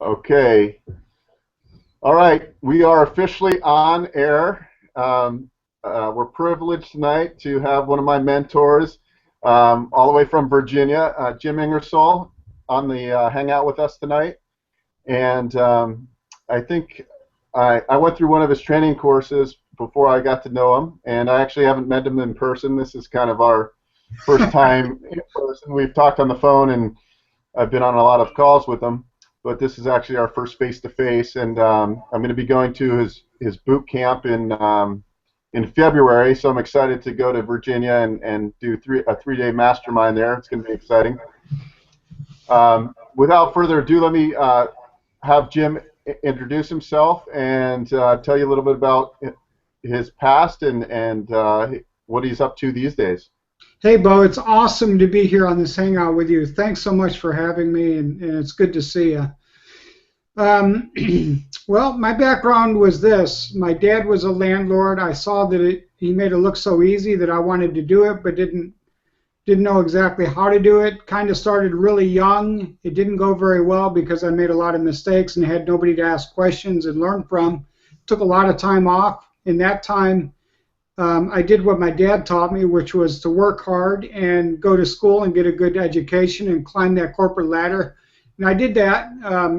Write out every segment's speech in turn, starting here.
Okay. All right. We are officially on air. We're privileged tonight to have one of my mentors, all the way from Virginia, Jim Ingersoll, on the Hangout with us tonight. And I think I went through one of his training courses before I got to know him, and I actually haven't met him in person. This is kind of our first time in person. We've talked on the phone, and I've been on a lot of calls with him, but this is actually our first face-to-face, and I'm going to be going to his boot camp in February, so I'm excited to go to Virginia and do a three-day mastermind there. It's going to be exciting. Without further ado, let me have Jim introduce himself and tell you a little bit about his past and what he's up to these days. Hey, Beau, it's awesome to be here on this Hangout with you. Thanks so much for having me, and it's good to see you. Well, my background was this. My dad was a landlord. I saw that he made it look so easy that I wanted to do it, but didn't know exactly how to do it. Kind of started really young. It didn't go very well because I made a lot of mistakes and had nobody to ask questions and learn from. Took a lot of time off. In that time, I did what my dad taught me, which was to work hard and go to school and get a good education and climb that corporate ladder. And I did that.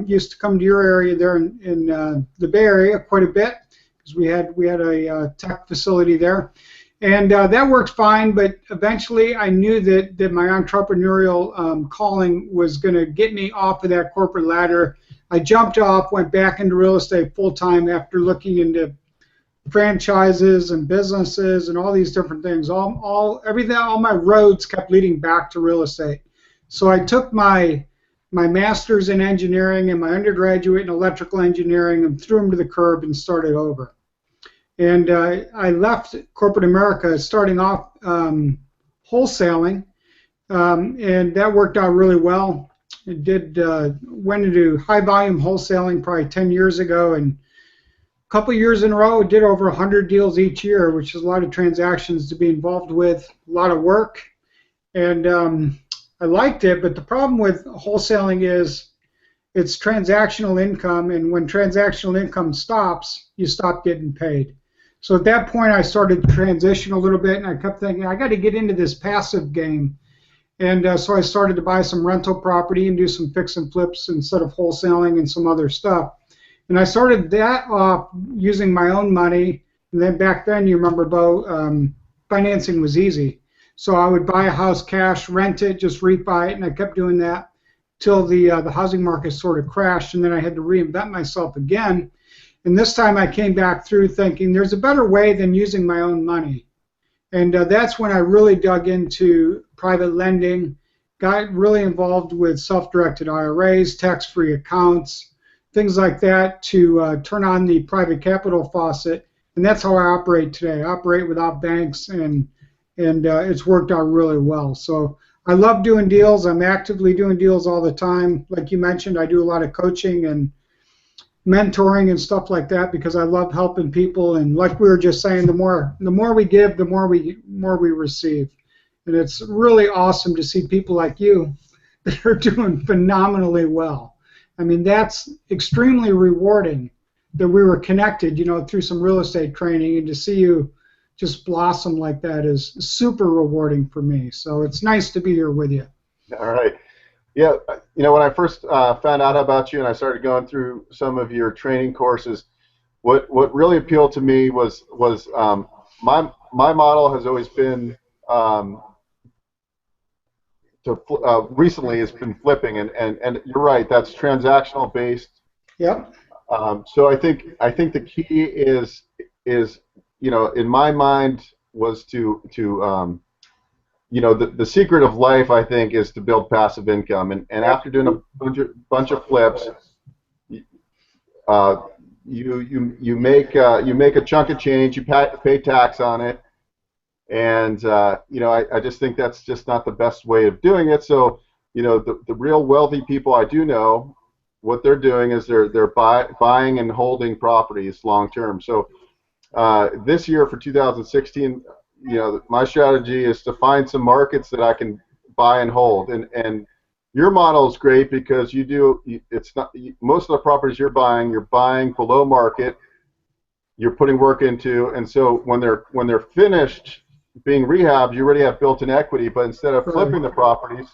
Used to come to your area there in the Bay Area quite a bit because we had a tech facility there, and that worked fine. But eventually, I knew that my entrepreneurial calling was going to get me off of that corporate ladder. I jumped off, went back into real estate full time after looking into franchises and businesses and all these different things. All my roads kept leading back to real estate. So I took my master's in engineering and my undergraduate in electrical engineering and threw them to the curb and started over. And I left corporate America, starting off wholesaling, and that worked out really well. I went into high volume wholesaling probably 10 years ago, and couple years in a row, did over 100 deals each year, which is a lot of transactions to be involved with, a lot of work, and I liked it. But the problem with wholesaling is it's transactional income, and when transactional income stops, you stop getting paid. So at that point, I started to transition a little bit, and I kept thinking, I got to get into this passive game. And so I started to buy some rental property and do some fix and flips instead of wholesaling and some other stuff. And I started that off using my own money. And then back then, you remember, Beau, financing was easy. So I would buy a house cash, rent it, just refi it, and I kept doing that till the housing market sort of crashed, and then I had to reinvent myself again. And this time I came back through thinking there's a better way than using my own money. And that's when I really dug into private lending, got really involved with self-directed IRAs, tax-free accounts, things like that to turn on the private capital faucet, and that's how I operate today. I operate without banks, and it's worked out really well. So I love doing deals. I'm actively doing deals all the time. Like you mentioned, I do a lot of coaching and mentoring and stuff like that because I love helping people. And like we were just saying, the more we give, the more we receive. And it's really awesome to see people like you that are doing phenomenally well. I mean, that's extremely rewarding that we were connected, through some real estate training, and to see you just blossom like that is super rewarding for me. So it's nice to be here with you. All right. Yeah, when I first found out about you and I started going through some of your training courses, what really appealed to me was my model has always been recently it's been flipping, and you're right, that's transactional based. Yep. So I think the key is in my mind was to the secret of life, I think, is to build passive income, and after doing a bunch of flips, you make a chunk of change, you pay tax on it. And I just think that's just not the best way of doing it. So the real wealthy people I do know, what they're doing is they're buying and holding properties long term. So this year for 2016, my strategy is to find some markets that I can buy and hold, and your model is great because it's not most of the properties you're buying below market. You're putting work into, and so when they're finished being rehabbed, you already have built-in equity. But instead of flipping the properties,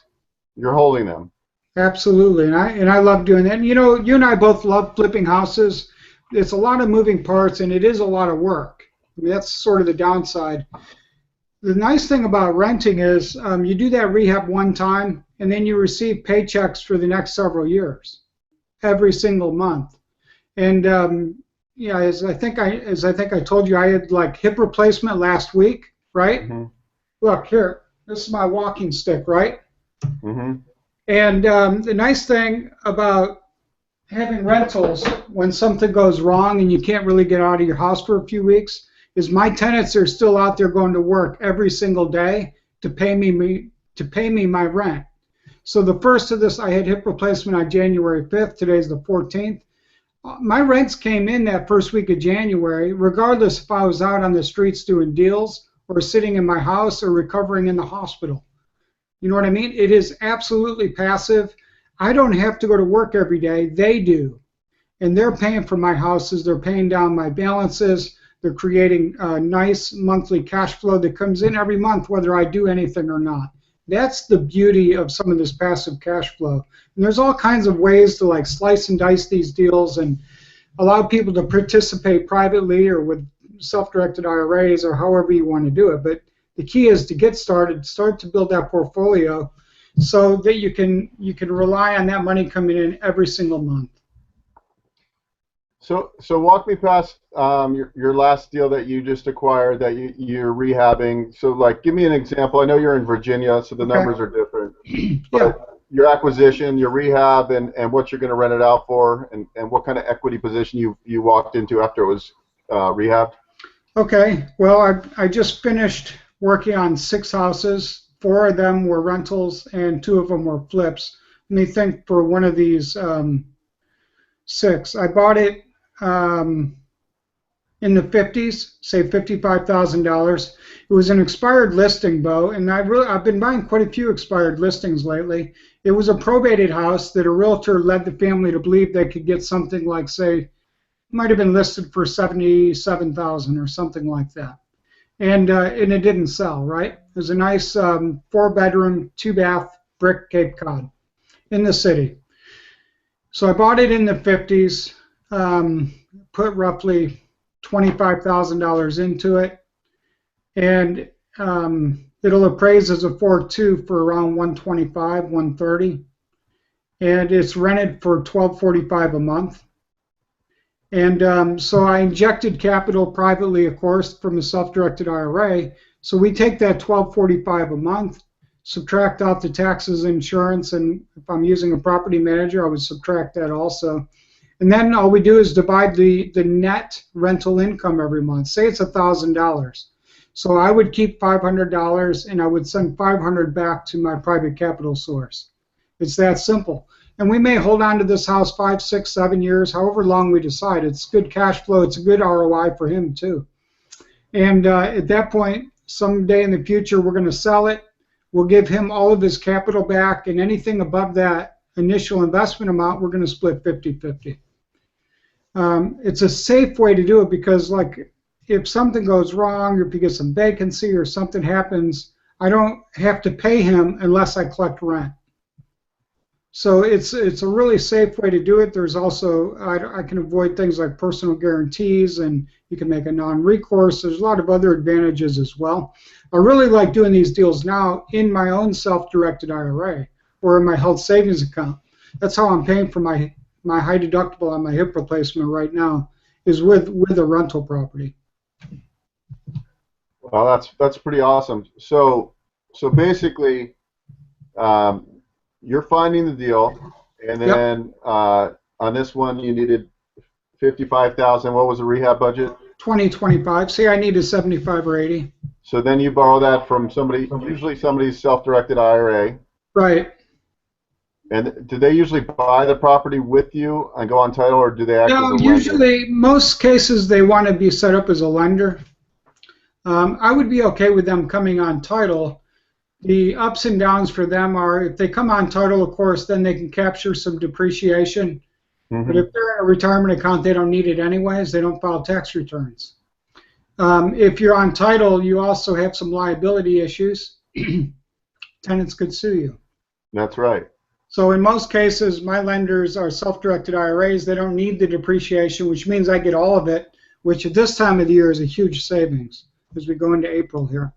you're holding them. Absolutely, and I love doing that. And, you know, you and I both love flipping houses. It's a lot of moving parts, and it is a lot of work. I mean, that's sort of the downside. The nice thing about renting is you do that rehab one time, and then you receive paychecks for the next several years, every single month. And yeah, as I think I told you, I had like hip replacement last week, right? Mm-hmm. Look here, this is my walking stick, right? Mm-hmm. And the nice thing about having rentals when something goes wrong and you can't really get out of your house for a few weeks is my tenants are still out there going to work every single day to pay me my rent. So the first of this, I had hip replacement on January 5th. Today's the 14th. My rents came in that first week of January, regardless if I was out on the streets doing deals or sitting in my house or recovering in the hospital. You know what I mean? It is absolutely passive. I don't have to go to work every day. They do. And they're paying for my houses. They're paying down my balances. They're creating a nice monthly cash flow that comes in every month, whether I do anything or not. That's the beauty of some of this passive cash flow. And there's all kinds of ways to like slice and dice these deals and allow people to participate privately or with self-directed IRAs or however you want to do it. But the key is to get started, start to build that portfolio so that you can rely on that money coming in every single month. So walk me past your last deal that you just acquired that you're rehabbing. So like, give me an example. I know you're in Virginia, so the numbers are different. But your acquisition, your rehab, and what you're going to rent it out for, and what kind of equity position you walked into after it was rehabbed. Okay. Well, I just finished working on 6 houses. 4 of them were rentals, and 2 of them were flips. Let me think for one of these 6. I bought it in the 50s, say $55,000. It was an expired listing, Beau, and I've been buying quite a few expired listings lately. It was a probated house that a realtor led the family to believe they could get something like, say, might have been listed for $77,000 or something like that. And it didn't sell, right? It was a nice 4-bedroom, 2-bath brick Cape Cod in the city. So I bought it in the 50s, put roughly $25,000 into it, and it'll appraise as a 4.2 for around $125, $130, and it's rented for $1,245 a month. And so I injected capital privately, of course, from a self-directed IRA. So we take that $1,245 a month, subtract out the taxes, insurance, and if I'm using a property manager, I would subtract that also. And then all we do is divide the net rental income every month. Say it's $1,000. So I would keep $500 and I would send $500 back to my private capital source. It's that simple. And we may hold on to this house 5, 6, 7 years, however long we decide. It's good cash flow. It's a good ROI for him too. And at that point, someday in the future, we're going to sell it. We'll give him all of his capital back, and anything above that initial investment amount, we're going to split 50-50. It's a safe way to do it because, like, if something goes wrong, or if you get some vacancy or something happens, I don't have to pay him unless I collect rent. So it's a really safe way to do it. There's also, I can avoid things like personal guarantees, and you can make a non-recourse. There's a lot of other advantages as well. I really like doing these deals now in my own self-directed IRA or in my health savings account. That's how I'm paying for my high deductible on my hip replacement right now, is with a rental property. Well, that's pretty awesome. So basically, you're finding the deal, and then on this one you needed $55,000. What was the rehab budget? 20-25. Say I needed 75 or 80. So then you borrow that from somebody, usually somebody's self-directed IRA. Right. And do they usually buy the property with you and go on title, or do they act as a lender? Usually, most cases they want to be set up as a lender. I would be okay with them coming on title. The ups and downs for them are if they come on title, of course, then they can capture some depreciation. But Mm-hmm. if they're in a retirement account, they don't need it anyways. They don't file tax returns. If you're on title, you also have some liability issues. Tenants could sue you. That's right. So in most cases, my lenders are self-directed IRAs. They don't need the depreciation, which means I get all of it, which at this time of the year is a huge savings as we go into April here.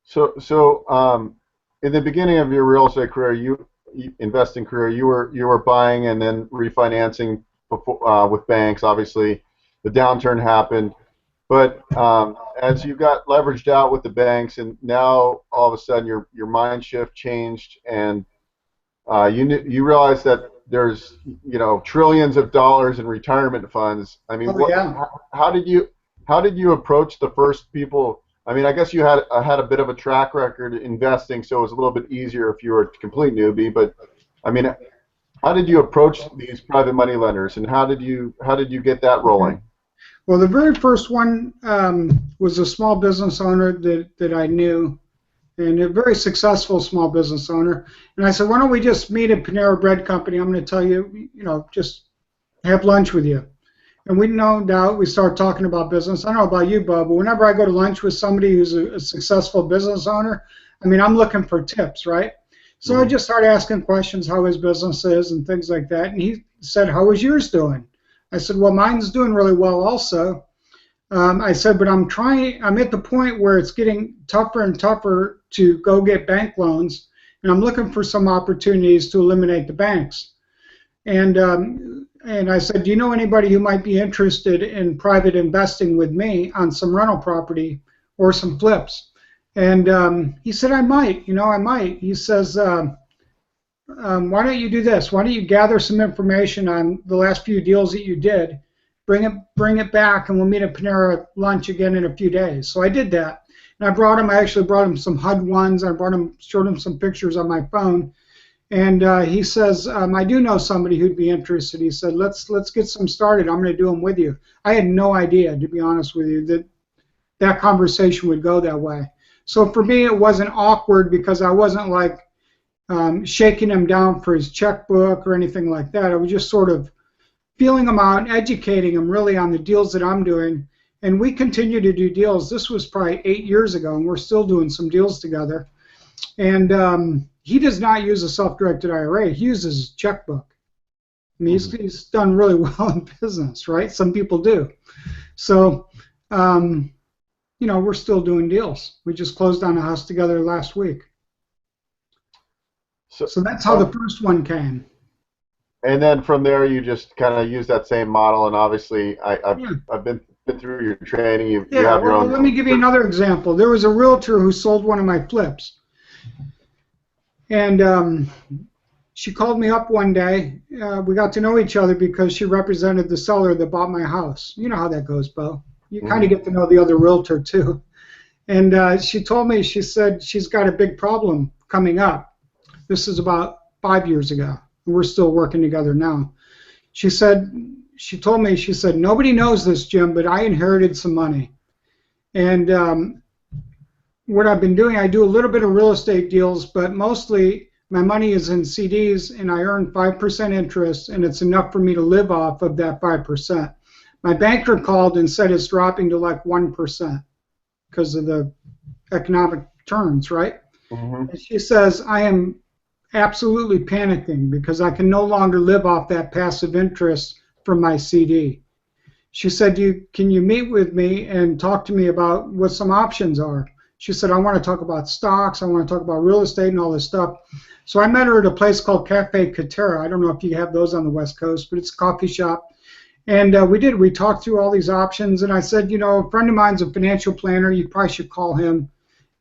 So, in the beginning of your real estate career, investing career, you were buying and then refinancing before, with banks. Obviously, the downturn happened, but as you got leveraged out with the banks, and now all of a sudden your mind shift changed, and you realize that there's trillions of dollars in retirement funds. I mean, Oh yeah. how did you approach the first people? I mean, I guess you had a bit of a track record investing, so it was a little bit easier if you were a complete newbie. But I mean, how did you approach these private money lenders, and how did you get that rolling? Well, the very first one was a small business owner that I knew, and a very successful small business owner. And I said, why don't we just meet at Panera Bread Company? I'm going to tell you, just have lunch with you. And we no doubt we start talking about business. I don't know about you, Beau, but whenever I go to lunch with somebody who's a successful business owner, I mean, I'm looking for tips, right? So I just started asking questions how his business is and things like that. And he said, how is yours doing? I said, well, mine's doing really well also. I said, but I'm at the point where it's getting tougher and tougher to go get bank loans, and I'm looking for some opportunities to eliminate the banks. And I said, do you know anybody who might be interested in private investing with me on some rental property or some flips? And he said, I might. He says, why don't you do this? Why don't you gather some information on the last few deals that you did, bring it back, and we'll meet at Panera lunch again in a few days. So I did that, and I actually brought him some HUD ones. Showed him some pictures on my phone, and he says, I do know somebody who'd be interested. He said, let's get some started. I'm going to do them with you. I had no idea, to be honest with you, that conversation would go that way. So for me, it wasn't awkward because I wasn't like shaking him down for his checkbook or anything like that. I was just sort of feeling him out, educating him really on the deals that I'm doing. And we continue to do deals. This was probably 8 years ago, and we're still doing some deals together. And he does not use a self-directed IRA. He uses his checkbook. I mean, he's done really well in business, right? Some people do. So, we're still doing deals. We just closed on a house together last week. So that's how the first one came. And then from there, you just kind of use that same model. And obviously, I've been through your training. You have your own. Let me give you another example. There was a realtor who sold one of my flips, and she called me up one day. We got to know each other because she represented the seller that bought my house. You know how that goes, Beau. You kind of get to know the other realtor too. And she told me, she said she's got a big problem coming up. This is about 5 years ago. We're still working together now. She told me, nobody knows this, Jim, but I inherited some money. And what I've been doing, I do a little bit of real estate deals, but mostly my money is in CDs, and I earn 5% interest, and it's enough for me to live off of that 5%. My banker called and said it's dropping to like 1% because of the economic terms, right? Mm-hmm. And she says, I am absolutely panicking because I can no longer live off that passive interest from my CD. She said, can you meet with me and talk to me about what some options are? She said, I want to talk about stocks, I want to talk about real estate and all this stuff. So I met her at a place called Cafe Catera. I don't know if you have those on the West Coast, but it's a coffee shop. And we talked through all these options, and I said, a friend of mine's a financial planner, you probably should call him.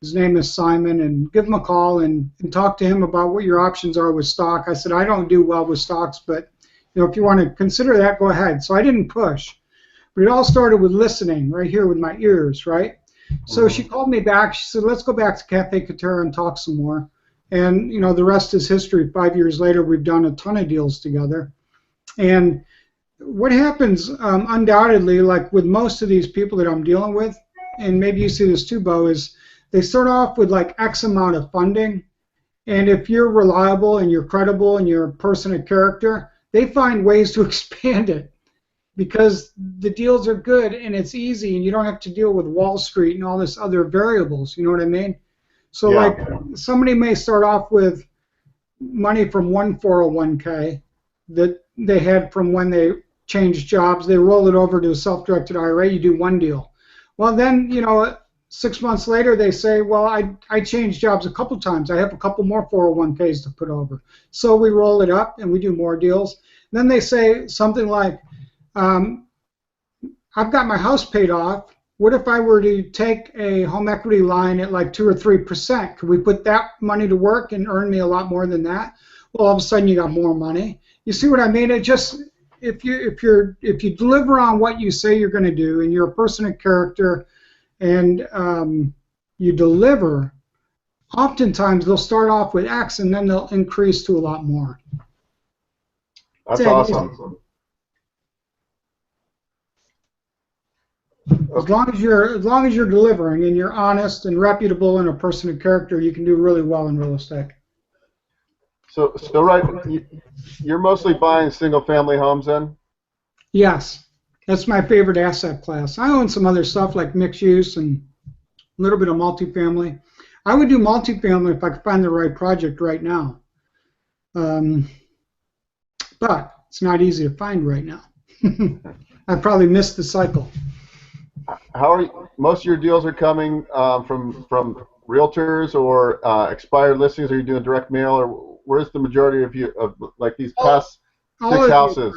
His name is Simon, and give him a call and talk to him about what your options are with stock. I said, I don't do well with stocks, but if you want to consider that, go ahead. So I didn't push. But it all started with listening right here with my ears, right? So she called me back. She said, let's go back to Cafe Catera and talk some more. And, the rest is history. 5 years later, we've done a ton of deals together. And what happens, undoubtedly, like with most of these people that I'm dealing with, and maybe you see this too, Beau, is They start off with like X amount of funding, and if you're reliable and you're credible and you're a person of character, they find ways to expand it because the deals are good and it's easy and you don't have to deal with Wall Street and all this other variables. You know what I mean? So Yeah. like somebody may start off with money from one 401k that they had from when they changed jobs. They roll it over to a self-directed IRA. You do one deal. Well, then, 6 months later, they say, well, I changed jobs a couple times. I have a couple more 401ks to put over. So we roll it up and we do more deals. And then they say something like, I've got my house paid off. What if I were to take a home equity line at like 2 or 3%? Could we put that money to work and earn me a lot more than that? Well, all of a sudden you got more money. You see what I mean? It just if you deliver on what you say you're going to do, and you're a person of character, and you deliver, oftentimes they'll start off with X and then they'll increase to a lot more. That's awesome. As long as you're delivering and you're honest and reputable and a person of character, you can do really well in real estate. So right, you're mostly buying single-family homes then? Yes, that's my favorite asset class. I own some other stuff like mixed use and a little bit of multifamily. I would do multifamily if I could find the right project right now, but it's not easy to find right now. I probably missed the cycle. How are most of your deals are coming from realtors or expired listings? Are you doing direct mail, or where's the majority of you of like these past 6 houses?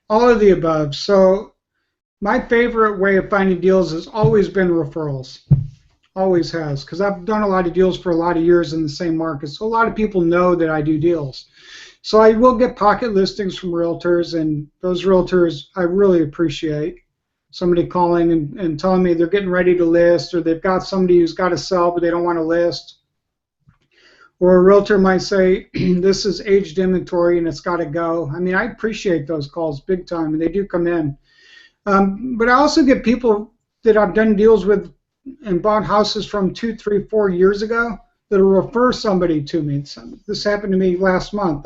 All of the above. So my favorite way of finding deals has always been referrals. Always has, because I've done a lot of deals for a lot of years in the same market. So a lot of people know that I do deals. So I will get pocket listings from realtors, and those realtors I really appreciate. Somebody calling and telling me they're getting ready to list, or they've got somebody who's got to sell but they don't want to list. Or a realtor might say, this is aged inventory and it's got to go. I mean, I appreciate those calls big time, and they do come in. But I also get people that I've done deals with and bought houses from 2, 3, 4 years ago that'll refer somebody to me. This happened to me last month.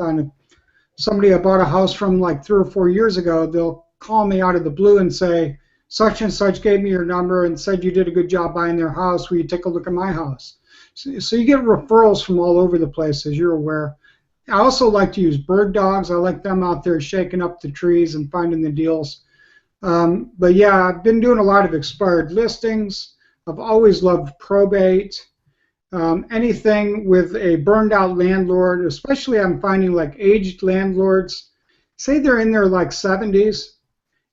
Somebody I bought a house from like 3 or 4 years ago, they'll call me out of the blue and say, such and such gave me your number and said you did a good job buying their house. Will you take a look at my house? So you get referrals from all over the place, as you're aware. I also like to use bird dogs. I like them out there shaking up the trees and finding the deals. But yeah, I've been doing a lot of expired listings. I've always loved probate. Anything with a burned out landlord, especially I'm finding like aged landlords, say they're in their like 70s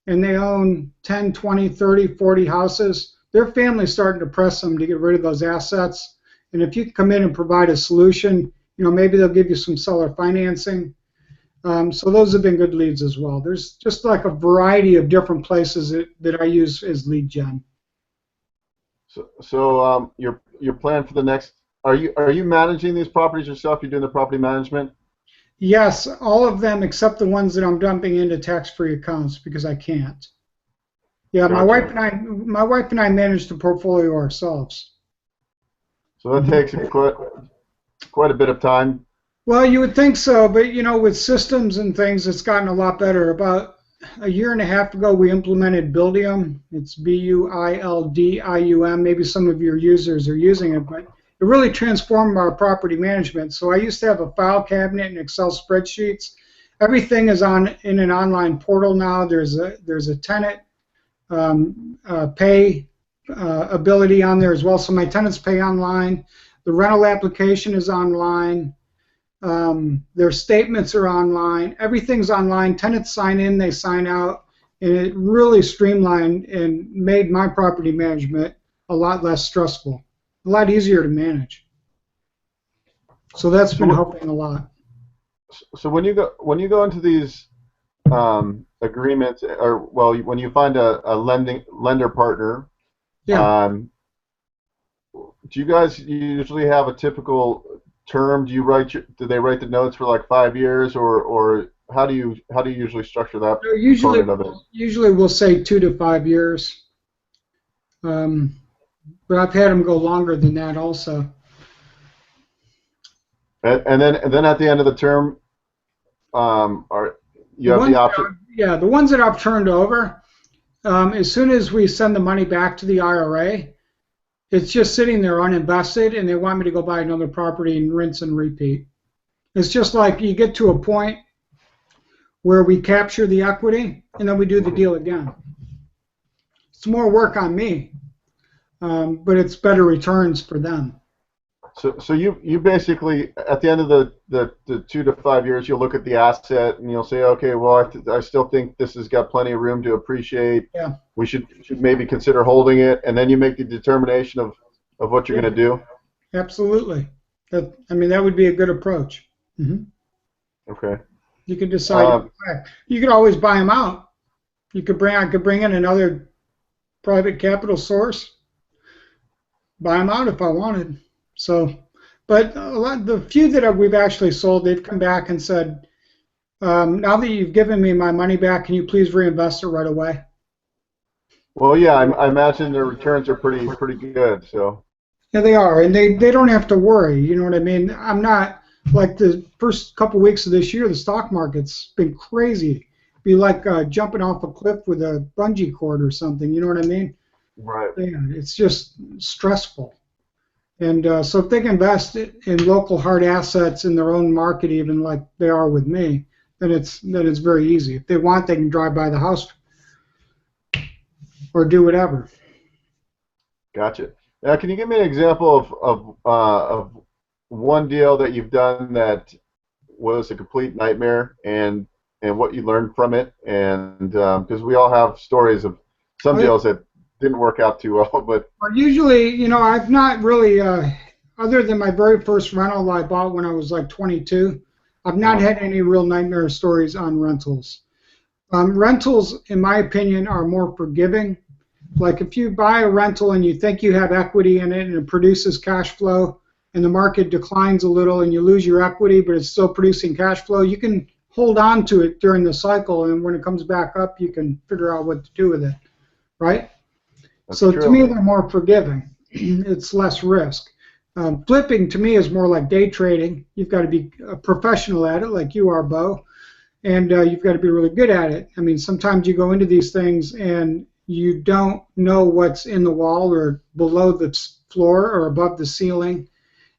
and they own 10, 20, 30, 40 houses, their family's starting to press them to get rid of those assets. And if you come in and provide a solution, maybe they'll give you some seller financing. So those have been good leads as well. There's just like a variety of different places that I use as lead gen. So your plan for the next, are you managing these properties yourself? You're doing the property management? Yes, all of them except the ones that I'm dumping into tax-free accounts because I can't. Yeah, Gotcha. my wife and I manage the portfolio ourselves. So that takes quite a bit of time. Well, you would think so, but with systems and things, it's gotten a lot better. About a year and a half ago, we implemented Buildium. It's Buildium. Maybe some of your users are using it, but it really transformed our property management. So I used to have a file cabinet and Excel spreadsheets. Everything is in an online portal now. There's a tenant pay ability on there as well. So my tenants pay online. The rental application is online. Their statements are online. Everything's online. Tenants sign in, they sign out, and it really streamlined and made my property management a lot less stressful, a lot easier to manage. So that's been helping a lot. So when you go into these agreements, or when you find a lender partner, yeah. Do you guys usually have a typical term? Do they write the notes for like 5 years, or how do you usually structure that component of it? Usually we'll say 2 to 5 years. But but I've had them go longer than that also. And then at the end of the term, you have the option. Yeah, the ones that I've turned over, as soon as we send the money back to the IRA, it's just sitting there uninvested, and they want me to go buy another property and rinse and repeat. It's just like you get to a point where we capture the equity, and then we do the deal again. It's more work on me, but it's better returns for them. So you basically, at the end of the 2 to 5 years, you'll look at the asset and you'll say, okay, well, I still think this has got plenty of room to appreciate. Yeah. We should maybe consider holding it, and then you make the determination of what you're going to do. Absolutely. That would be a good approach. Mm-hmm. Okay. You could decide. You could always buy them out. I could bring in another private capital source, buy them out if I wanted. So, but the few that we've actually sold, they've come back and said, now that you've given me my money back, can you please reinvest it right away? Well, yeah, I imagine their returns are pretty good. So. Yeah, they are, and they don't have to worry. You know what I mean? I'm not like the first couple weeks of this year. The stock market's been crazy. It'd be like jumping off a cliff with a bungee cord or something. You know what I mean? Right. Yeah, it's just stressful. And so if they can invest in local hard assets in their own market, even like they are with me, then it's very easy. If they want, they can drive by the house or do whatever. Gotcha. Now, can you give me an example of one deal that you've done that was a complete nightmare, and what you learned from it? And because we all have stories of some deals that didn't work out too well, but usually, I've not really, other than my very first rental I bought when I was like 22, I've not had any real nightmare stories on rentals. Rentals, in my opinion, are more forgiving. Like if you buy a rental and you think you have equity in it and it produces cash flow, and the market declines a little and you lose your equity, but it's still producing cash flow, you can hold on to it during the cycle, and when it comes back up, you can figure out what to do with it, right? That's so true. To me, they're more forgiving. It's less risk. Flipping to me is more like day trading. You've got to be a professional at it, like you are, Beau, and you've got to be really good at it. I mean, sometimes you go into these things and you don't know what's in the wall or below the floor or above the ceiling,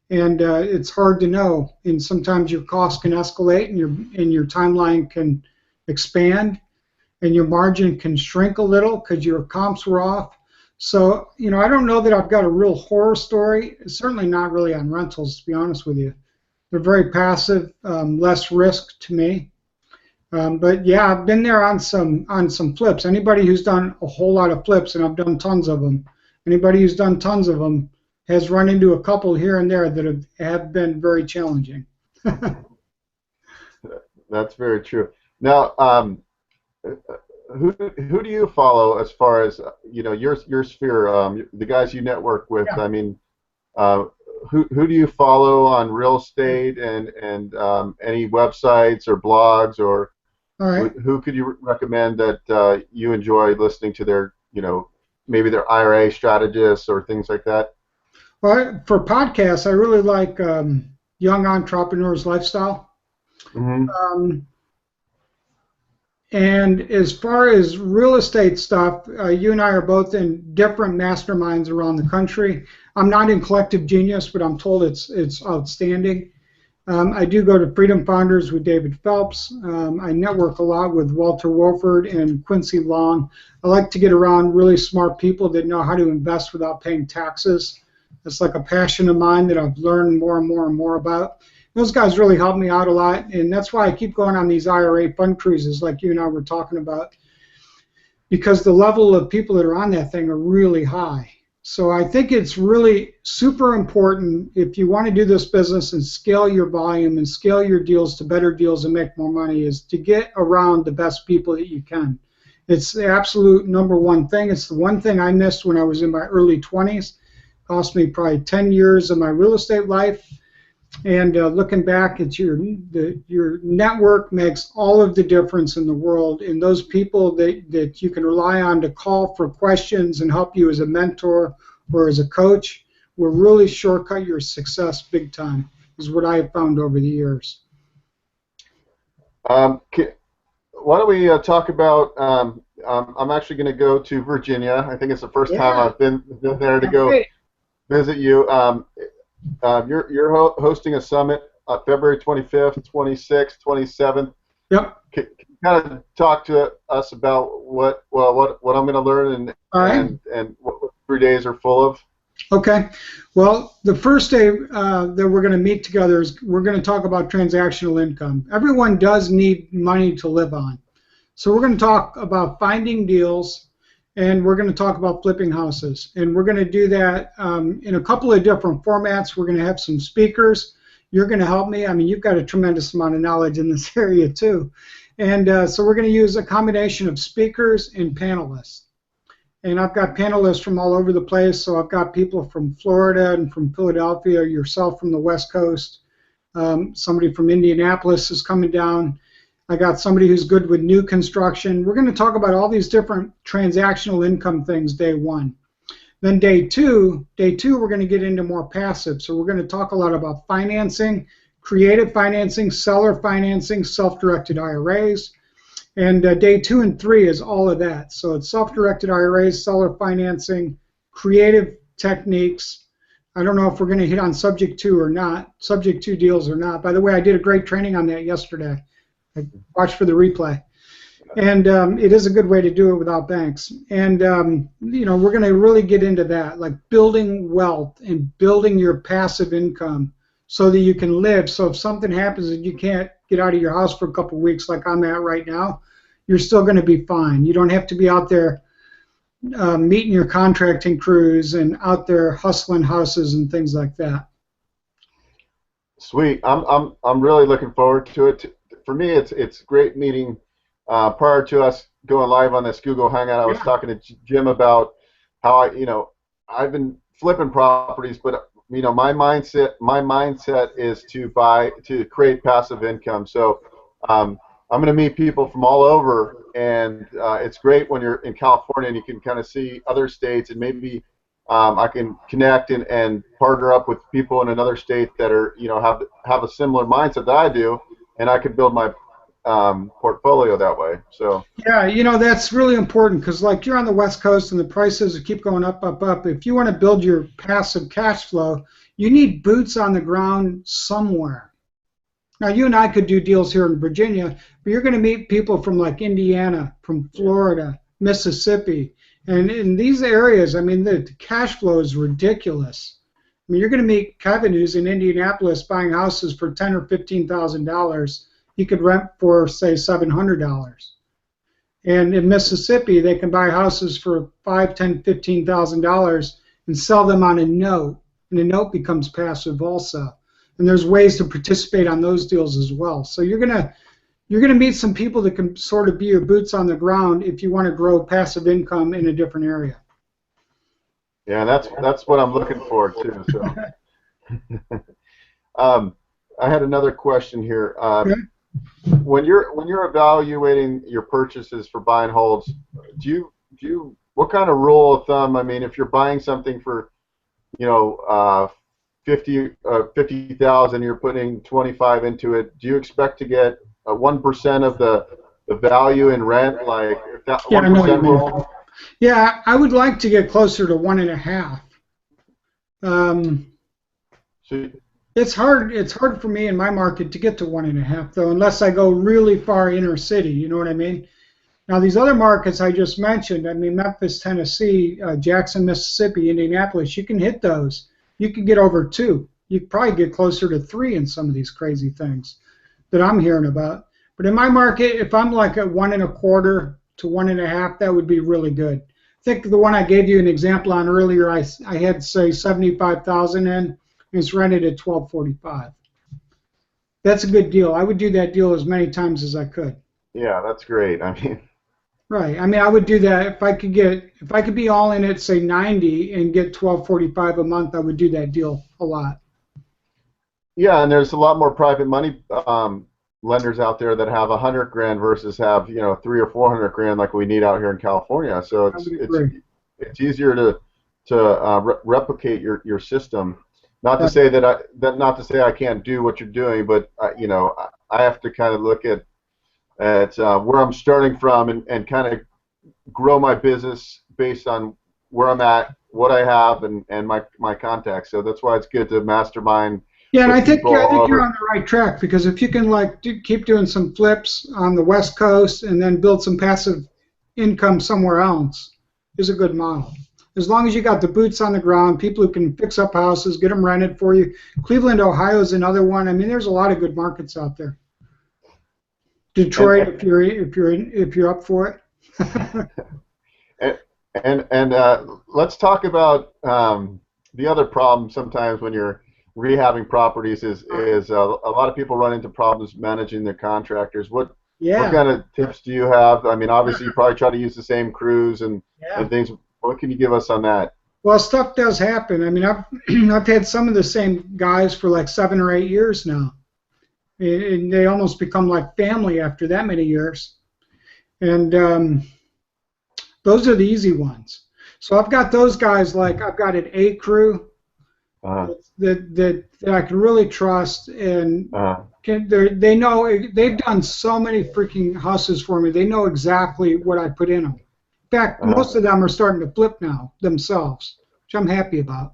and it's hard to know. And sometimes your costs can escalate, and your timeline can expand, and your margin can shrink a little because your comps were off. So, I don't know that I've got a real horror story. Certainly not really on rentals, to be honest with you. They're very passive, less risk to me. But yeah, I've been there on some flips. Anybody who's done a whole lot of flips, and I've done tons of them, anybody who's done tons of them has run into a couple here and there that have been very challenging. That's very true. Now, who do you follow as far as your sphere, the guys you network with? Yeah. I mean, who do you follow on real estate and any websites or blogs, or all right, who could you recommend that you enjoy listening to their maybe their IRA strategists or things like that? Well, for podcasts, I really like Young Entrepreneurs Lifestyle. Mm-hmm. And as far as real estate stuff, you and I are both in different masterminds around the country. I'm not in Collective Genius, but I'm told it's outstanding. I do go to Freedom Founders with David Phelps. I network a lot with Walter Wolford and Quincy Long. I like to get around really smart people that know how to invest without paying taxes. It's like a passion of mine that I've learned more and more and more about. Those guys really help me out a lot, and that's why I keep going on these IRA fund cruises like you and I were talking about, because the level of people that are on that thing are really high. So I think it's really super important, if you want to do this business and scale your volume and scale your deals to better deals and make more money, is to get around the best people that you can. It's the absolute number one thing. It's the one thing I missed when I was in my early 20s. It cost me probably 10 years of my real estate life. And looking back at your network makes all of the difference in the world. And those people that you can rely on to call for questions and help you as a mentor or as a coach will really shortcut your success big time, is what I have found over the years. Why don't we talk about? I'm actually going to go to Virginia. I think it's the first time I've been there to go visit you. You're hosting a summit February 25th, 26th, 27th. Yep. Can you kind of talk to us about what I'm going to learn and what 3 days are full of? Okay. Well, the first day that we're going to meet together is we're going to talk about transactional income. Everyone does need money to live on. So we're going to talk about finding deals, and we're going to talk about flipping houses. And we're going to do that in a couple of different formats. We're going to have some speakers. You're going to help me. I mean, you've got a tremendous amount of knowledge in this area too. And so we're going to use a combination of speakers and panelists. And I've got panelists from all over the place. So I've got people from Florida and from Philadelphia, yourself from the West Coast. Somebody from Indianapolis is coming down. I got somebody who's good with new construction. We're going to talk about all these different transactional income things day one. Then day two, we're going to get into more passive. So we're going to talk a lot about financing, creative financing, seller financing, self-directed IRAs. And day 2 and 3 is all of that. So it's self-directed IRAs, seller financing, creative techniques. I don't know if we're going to hit on subject 2 or not, subject 2 deals or not. By the way, I did a great training on that yesterday. I watched for the replay. And it is a good way to do it without banks. And, you know, we're going to really get into that, like building wealth and building your passive income so that you can live. So if something happens and you can't get out of your house for a couple of weeks like I'm at right now, you're still going to be fine. You don't have to be out there meeting your contracting crews and out there hustling houses and things like that. Sweet. I'm really looking forward to it. For me, it's great meeting. Prior to us going live on this Google Hangout, I was talking to Jim about how I've been flipping properties, but my mindset is to create passive income. So I'm going to meet people from all over, and it's great when you're in California and you can kind of see other states, and maybe I can connect and partner up with people in another state that are have a similar mindset that I do, and I could build my portfolio that way. So yeah, that's really important, because like you're on the West Coast and the prices keep going up. If you want to build your passive cash flow, you need boots on the ground somewhere. Now you and I could do deals here in Virginia, but you're going to meet people from like Indiana, from Florida, Mississippi, and in these areas, I mean, the cash flow is ridiculous. I mean, you're going to meet Kevin, who's in Indianapolis buying houses for $10,000 or $15,000. He could rent for, say, $700. And in Mississippi, they can buy houses for $5,000, $10,000, $15,000 and sell them on a note, and the note becomes passive also. And there's ways to participate on those deals as well. So you're gonna meet some people that can sort of be your boots on the ground if you want to grow passive income in a different area. Yeah, that's what I'm looking for too. So, I had another question here. Okay. When you're evaluating your purchases for buy and holds, do you what kind of rule of thumb? I mean, if you're buying something for 50,000, you're putting 25 into it. Do you expect to get 1% of the value in rent, like that 1% rule? Yeah, I would like to get closer to 1.5. So, it's hard for me in my market to get to 1.5 though, unless I go really far inner city. You know what I mean? Now these other markets I just mentioned, I mean Memphis, Tennessee, Jackson, Mississippi, Indianapolis, you can hit those. You could get over 2. You could probably get closer to 3 in some of these crazy things that I'm hearing about. But in my market, if I'm like at 1.25 to 1.5, that would be really good. I think the one I gave you an example on earlier, I had say 75,000 in, and it's rented at $1,245. That's a good deal. I would do that deal as many times as I could. Yeah, that's great. I mean. Right. I mean, I would do that if I could be all in at say 90 and get $1,245 a month. I would do that deal a lot. Yeah, and there's a lot more private money lenders out there that have $100,000 versus have $300,000 or $400,000 like we need out here in California. So it's easier to replicate your system. Not to say not to say I can't do what you're doing, but you know, I have to kind of look at where I'm starting from and kind of grow my business based on where I'm at, what I have, and my contacts. So that's why it's good to mastermind Yeah, and with I think people I all think you're over. on the right track because if you can like keep doing some flips on the West Coast and then build some passive income somewhere else, is a good model. As long as you got the boots on the ground, people who can fix up houses, get them rented for you. Cleveland, Ohio is another one. I mean, there's a lot of good markets out there. Detroit, And if you're up for it. and let's talk about the other problem sometimes when you're rehabbing properties is a lot of people run into problems managing their contractors. What Yeah, kind of tips do you have? I mean, obviously you probably try to use the same crews yeah. and things. What can you give us on that? Well, stuff does happen. I mean, I've I've had some of the same guys for like 7 or 8 years now, and they almost become like family after that many years. And those are the easy ones. So I've got those guys like I've got an A crew Uh, that I can really trust, and uh, they know they've done so many freaking houses for me. They know exactly what I put in them. In fact, uh, most of them are starting to flip now themselves, which I'm happy about.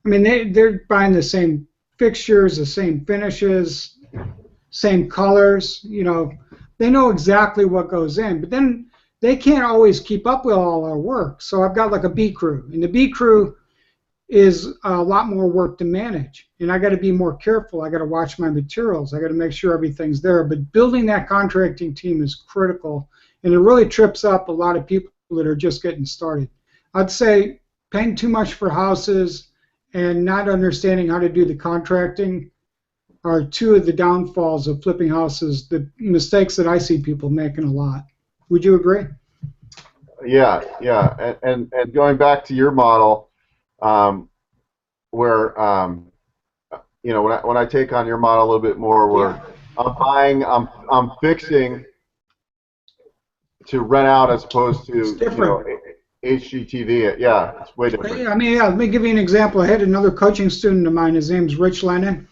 I mean, they're buying the same fixtures, the same finishes, same colors. You know, they know exactly what goes in. But then they can't always keep up with all our work. So I've got like a B crew, and the B crew is a lot more work to manage, and I got to be more careful. I got to watch my materials. I got to make sure everything's there. But building that contracting team is critical, and it really trips up a lot of people that are just getting started. I'd say paying too much for houses and not understanding how to do the contracting are two of the downfalls of flipping houses, the mistakes that I see people making a lot. Would you agree? yeah, yeah. And going back to your model, um, where you know, when I take on your model a little bit more, where Yeah, I'm fixing to rent out as opposed it's to, you know, different. HGTV. Yeah, it's way different. I mean, yeah, let me give you an example. I had another coaching student of mine. His name's Rich Lennon.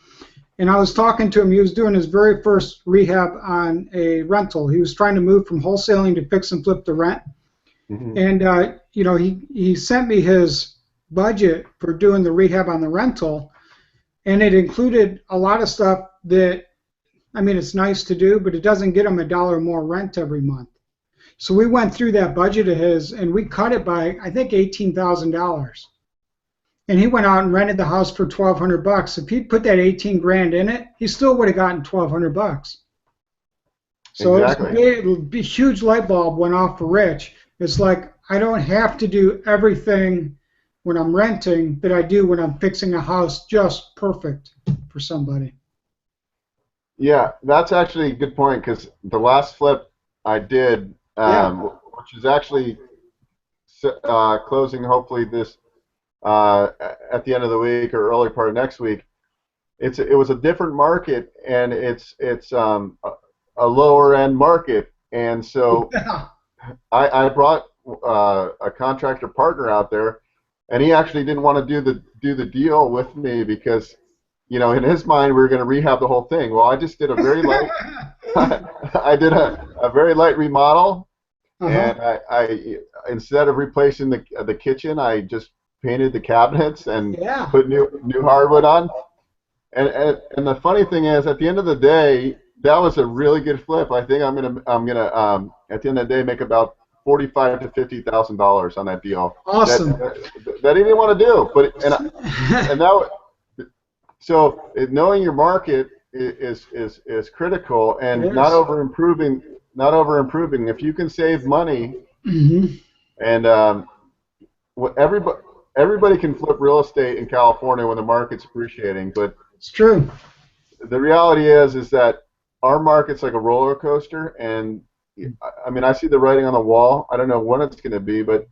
And I was talking to him. He was doing his very first rehab on a rental. He was trying to move from wholesaling to fix and flip to rent. Hmm. And, you know, he sent me his budget for doing the rehab on the rental. And it included a lot of stuff that, I mean, it's nice to do, but it doesn't get him $1 more rent every month. So we went through that budget of his and we cut it by, I think, $18,000. And he went out and rented the house for $1,200. If he'd put that 18 grand in it, he still would have gotten $1,200. So it was Exactly. a huge light bulb went off for Rich. It's like I don't have to do everything when I'm renting that I do when I'm fixing a house just perfect for somebody. Yeah, that's actually a good point because the last flip I did, Yeah. which is actually closing hopefully this at the end of the week or early part of next week. It was a different market and it's a lower end market, and so Yeah. I brought a contractor partner out there, and he actually didn't want to do the deal with me because, you know, in his mind we were going to rehab the whole thing. Well, I just did a very light I did a very light remodel, Uh-huh. and I instead of replacing the kitchen, I just painted the cabinets and Yeah. put new hardwood on. And the funny thing is, at the end of the day, that was a really good flip. I think I'm gonna at the end of the day make about $45,000 to $50,000 on that deal. That Awesome. that he didn't want to do, but and that so knowing your market is critical, It and is. not over improving. If you can save money, Mm-hmm. and everybody can flip real estate in California when the market's appreciating, but It's true. the reality is that our market's like a roller coaster, and I mean I see the writing on the wall. I don't know when it's going to be, but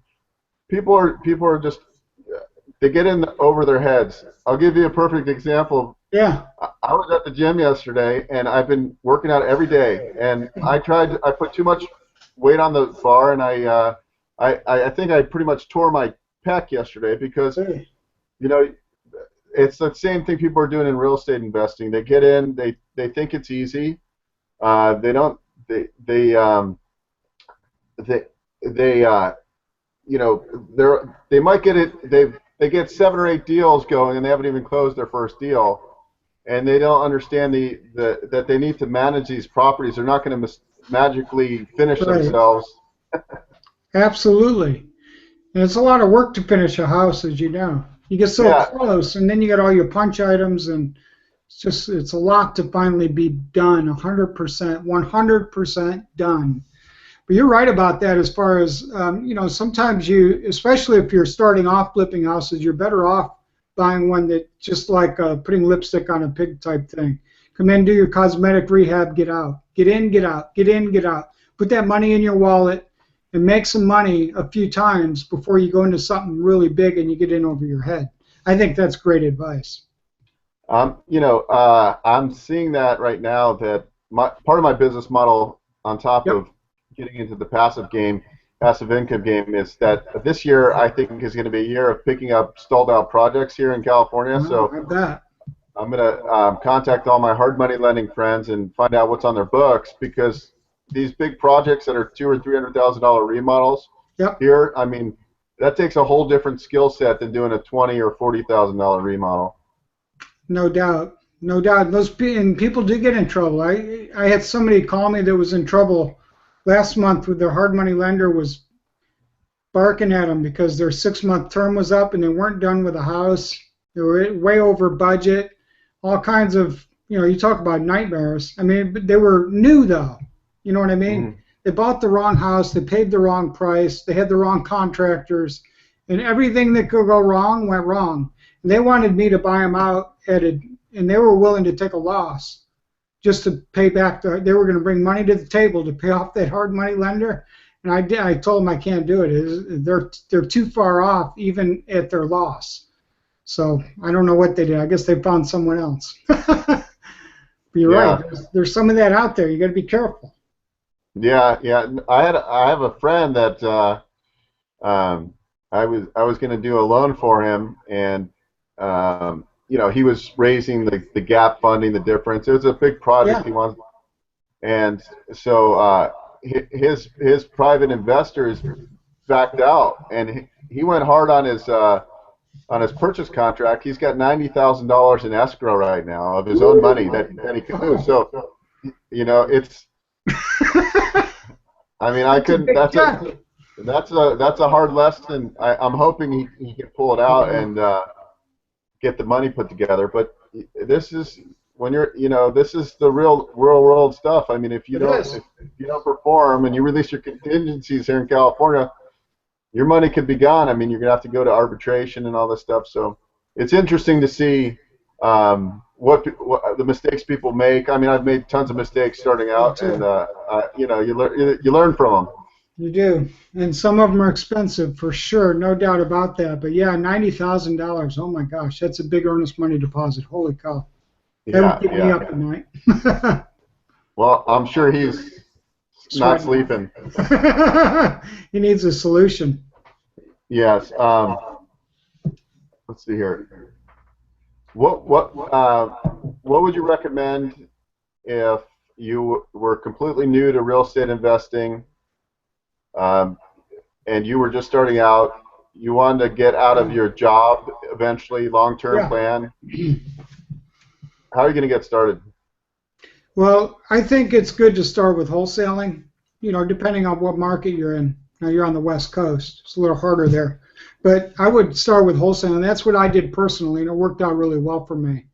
people are just they get in over their heads. I'll give you a perfect example. Yeah. I was at the gym yesterday, and I've been working out every day, and I put too much weight on the bar, and I think I pretty much tore my peck yesterday because, Hey. you know, it's the same thing people are doing in real estate investing. They get in, they think it's easy. They don't, they, they you know, they might get it. They get 7 or 8 deals going, and they haven't even closed their first deal, and they don't understand that they need to manage these properties. They're not going to magically finish Right. themselves. Absolutely. And it's a lot of work to finish a house, as you know. You get so Yeah. close, and then you got all your punch items, and it's a lot to finally be done, 100%, 100% done. But you're right about that as far as, sometimes you, especially if you're starting off flipping houses, you're better off buying one that just like putting lipstick on a pig type thing. Come in, do your cosmetic rehab, get out. Get in, get out. Get in, get out. Put that money in your wallet and make some money a few times before you go into something really big and you get in over your head. I think that's great advice. I'm seeing that right now, that part of my business model on top Yep. of getting into the passive income game, is that this year I think is going to be a year of picking up stalled out projects here in California. So I bet. I'm going to contact all my hard money lending friends and find out what's on their books, because these big projects that are $200,000 or $300,000 remodels Yep. here, I mean, that takes a whole different skill set than doing a $20,000 or $40,000 remodel. No doubt. No doubt. And people do get in trouble. I had somebody call me that was in trouble last month with their hard money lender was barking at them because their 6-month term was up and they weren't done with the house. They were way over budget. All kinds of, you talk about nightmares. I mean, but they were new though. You know what I mean? Mm-hmm. They bought the wrong house. They paid the wrong price. They had the wrong contractors. And everything that could go wrong went wrong. And they wanted me to buy them out and they were willing to take a loss just to pay back. They were going to bring money to the table to pay off that hard money lender. And I told them I can't do it. They're too far off even at their loss. So I don't know what they did. I guess they found someone else. But you're right. There's some of that out there. You got to be careful. Yeah, yeah. I have a friend that I was going to do a loan for him, and he was raising the gap funding, the difference. It was a big project he wants, and so his private investors backed out, and he went hard on his purchase contract. He's got $90,000 in escrow right now of his own money that he can do. So, it's. I mean, I couldn't. That's a hard lesson. I'm hoping he can pull it out and get the money put together. But this is when this is the real world stuff. I mean, if you don't perform and you release your contingencies here in California, your money could be gone. I mean, you're gonna have to go to arbitration and all this stuff. So it's interesting to see what the mistakes people make. I mean, I've made tons of mistakes starting out, and you learn from them. You do, and some of them are expensive for sure, no doubt about that. But yeah, $90,000. Oh my gosh, that's a big earnest money deposit. Holy cow! That would keep me up at night. Well, I'm sure he's not sleeping. He needs a solution. Yes. Let's see here. What would you recommend if you were completely new to real estate investing, and you were just starting out? You wanted to get out of your job eventually, long-term plan. How are you going to get started? Well, I think it's good to start with wholesaling, depending on what market you're in. Now, you're on the West Coast. It's a little harder there. But I would start with wholesaling. That's what I did personally, and it worked out really well for me.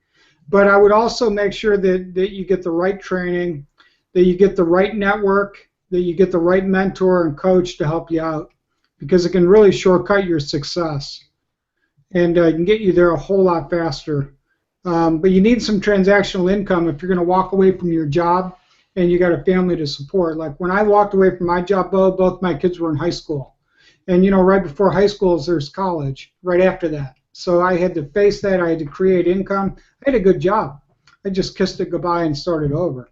But I would also make sure that you get the right training, that you get the right network, that you get the right mentor and coach to help you out, because it can really shortcut your success and can get you there a whole lot faster. But you need some transactional income if you're going to walk away from your job and you got a family to support. Like when I walked away from my job, Beau, both my kids were in high school. And, right before high school, there's college, right after that. So I had to face that. I had to create income. I had a good job. I just kissed it goodbye and started over.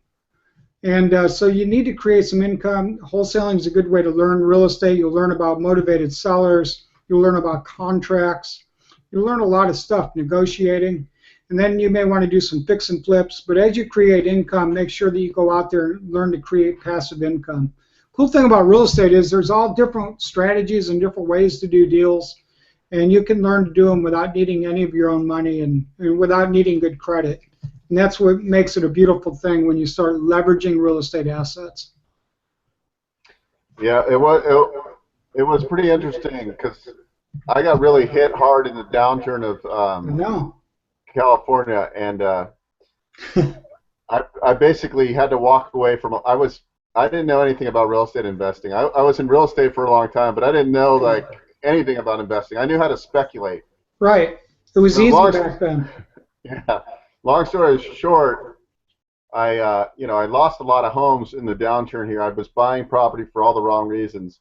And so you need to create some income. Wholesaling is a good way to learn real estate. You'll learn about motivated sellers. You'll learn about contracts. You'll learn a lot of stuff, negotiating. And then you may want to do some fix and flips. But as you create income, make sure that you go out there and learn to create passive income. Cool thing about real estate is there's all different strategies and different ways to do deals. And you can learn to do them without needing any of your own money and without needing good credit. And that's what makes it a beautiful thing when you start leveraging real estate assets. Yeah, it was pretty interesting because I got really hit hard in the downturn of California, and I basically had to walk away from. I didn't know anything about real estate investing. I was in real estate for a long time, but I didn't know like anything about investing. I knew how to speculate. Right. It was easy back then. Yeah. Long story short, I lost a lot of homes in the downturn here. I was buying property for all the wrong reasons.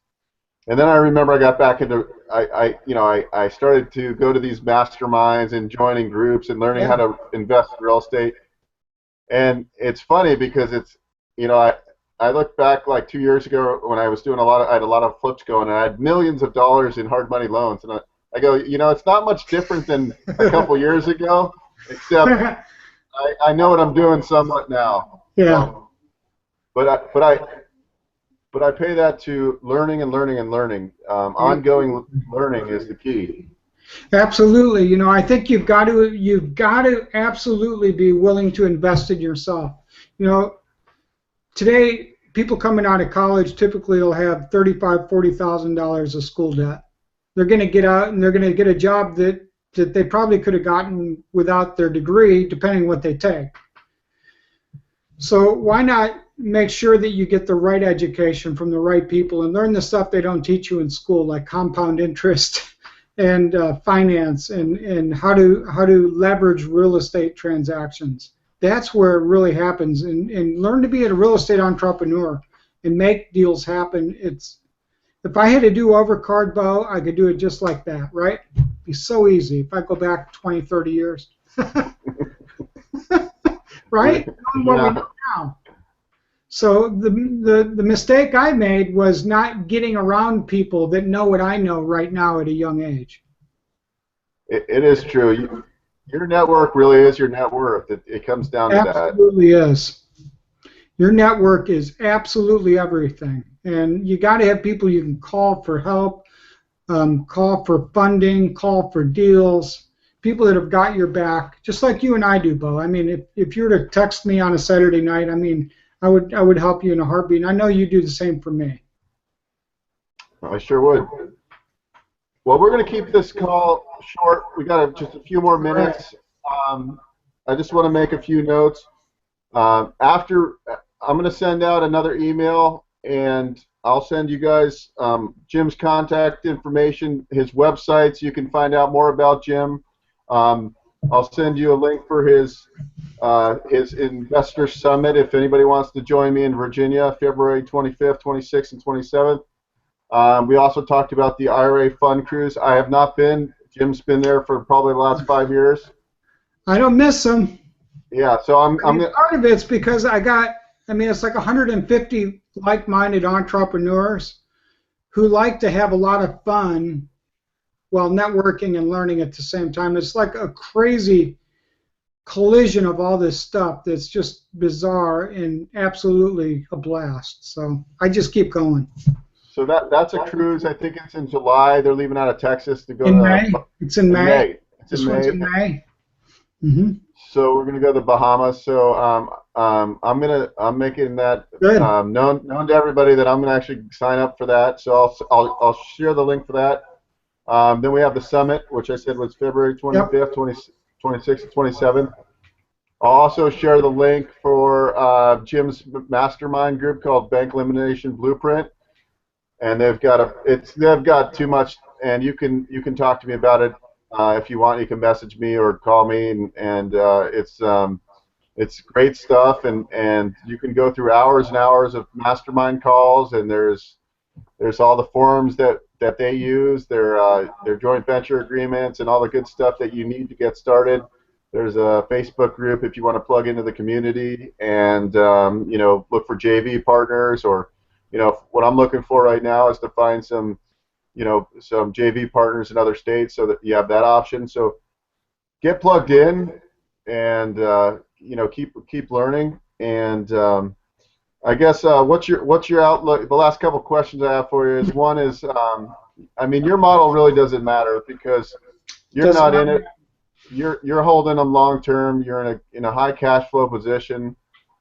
And then I remember I got back into I started to go to these masterminds and joining groups and learning how to invest in real estate. And it's funny because it's I look back like 2 years ago when I was doing I had a lot of flips going, and I had millions of dollars in hard money loans, and I go, it's not much different than a couple years ago, except I know what I'm doing somewhat now. Yeah. But I pay that to learning and learning and learning. Ongoing learning is the key. Absolutely. I think you've got to absolutely be willing to invest in yourself. Today people coming out of college typically will have $35,000-$40,000 of school debt. They're going to get out and they're going to get a job that they probably could have gotten without their degree, depending what they take. So why not make sure that you get the right education from the right people and learn the stuff they don't teach you in school, like compound interest and finance and how to leverage real estate transactions. That's where it really happens. And learn to be a real estate entrepreneur and make deals happen. If I had to do overcard, Beau, I could do it just like that, right? It'd be so easy if I go back 20, 30 years. Right? What we know now. So the mistake I made was not getting around people that know what I know right now at a young age. It is true. Your network really is your net worth. It comes down to that. Absolutely is. Your network is absolutely everything. And you got to have people you can call for help, call for funding, call for deals, people that have got your back, just like you and I do, Beau. I mean, if you were to text me on a Saturday night, I mean, I would help you in a heartbeat. And I know you do the same for me. I sure would. Well, we're going to keep this call short. We got just a few more minutes. I just want to make a few notes. After, I'm going to send out another email, and I'll send you guys Jim's contact information, his website, so you can find out more about Jim. I'll send you a link for his investor summit if anybody wants to join me in Virginia, February 25th, 26th, and 27th. We also talked about the IRA fund cruise. I have not been. Jim's been there for probably the last 5 years. I don't miss them. Yeah, so I'm part of it's because it's like 150 like-minded entrepreneurs who like to have a lot of fun while networking and learning at the same time. It's like a crazy collision of all this stuff that's just bizarre and absolutely a blast. So I just keep going. So that's a cruise. I think it's in July. They're leaving out of Texas to go in May. It's in May. This one's in May. Mm-hmm. So we're gonna go to the Bahamas. So I'm making that known to everybody that I'm gonna actually sign up for that. So I'll share the link for that. Then we have the summit, which I said was February 25th, 26th, and 27th. I'll also share the link for Jim's mastermind group called Bank Elimination Blueprint. And they've got too much, and you can talk to me about it if you want. You can message me or call me, and it's great stuff, and you can go through hours and hours of mastermind calls, and there's all the forums that they use, their joint venture agreements, and all the good stuff that you need to get started. There's a Facebook group if you want to plug into the community and look for JV partners or. What I'm looking for right now is to find some some JV partners in other states so that you have that option. So get plugged in and keep learning. And I guess what's your outlook? The last couple questions I have for you is one is I mean your model really doesn't matter because you're not in it. You're holding them long term. You're in a high cash flow position.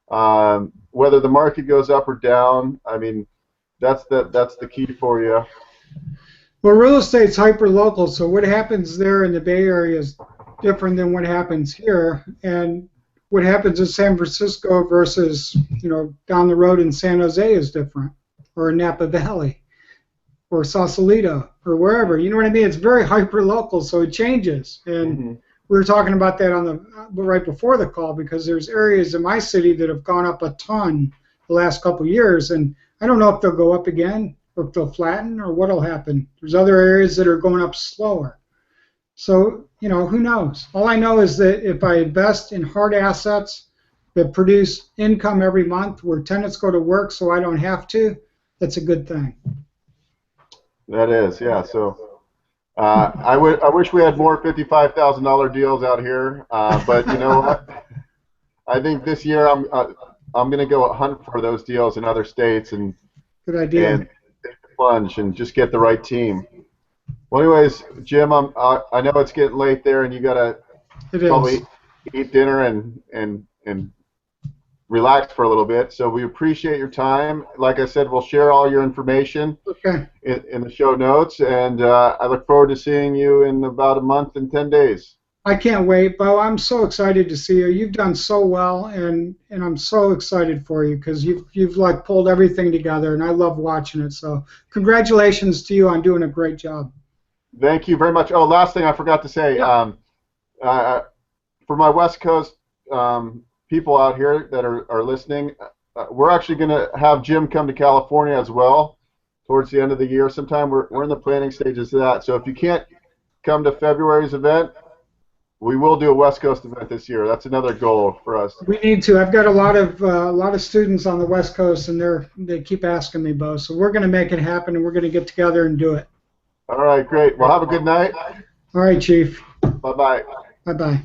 Whether the market goes up or down, I mean that's the key for you. Well, real estate's hyper local, so what happens there in the Bay Area is different than what happens here, and what happens in San Francisco versus down the road in San Jose is different, or in Napa Valley, or Sausalito, or wherever. You know what I mean? It's very hyper local, so it changes. And we were talking about that on the right before the call because there's areas in my city that have gone up a ton the last couple of years, and I don't know if they'll go up again or if they'll flatten or what'll happen. There's other areas that are going up slower. So, who knows? All I know is that if I invest in hard assets that produce income every month where tenants go to work so I don't have to, that's a good thing. That is, yeah. So I wish we had more $55,000 deals out here, but you know what? I think this year I'm going to go hunt for those deals in other states and good idea. And take the plunge and just get the right team. Well, anyways, Jim, I know it's getting late there, and you gotta probably eat dinner and relax for a little bit. So we appreciate your time. Like I said, we'll share all your information in the show notes, and I look forward to seeing you in about a month and 10 days. I can't wait, Beau. I'm so excited to see you. You've done so well, and I'm so excited for you because you've like pulled everything together, and I love watching it. So congratulations to you on doing a great job. Thank you very much. Oh, last thing I forgot to say, for my West Coast people out here that are listening, we're actually going to have Jim come to California as well towards the end of the year sometime. We're in the planning stages of that. So if you can't come to February's event, we will do a West Coast event this year. That's another goal for us. We need to. I've got a lot of students on the West Coast, and they keep asking me, Beau. So we're going to make it happen, and we're going to get together and do it. All right, great. Well, have a good night. All right, Chief. Bye-bye. Bye-bye.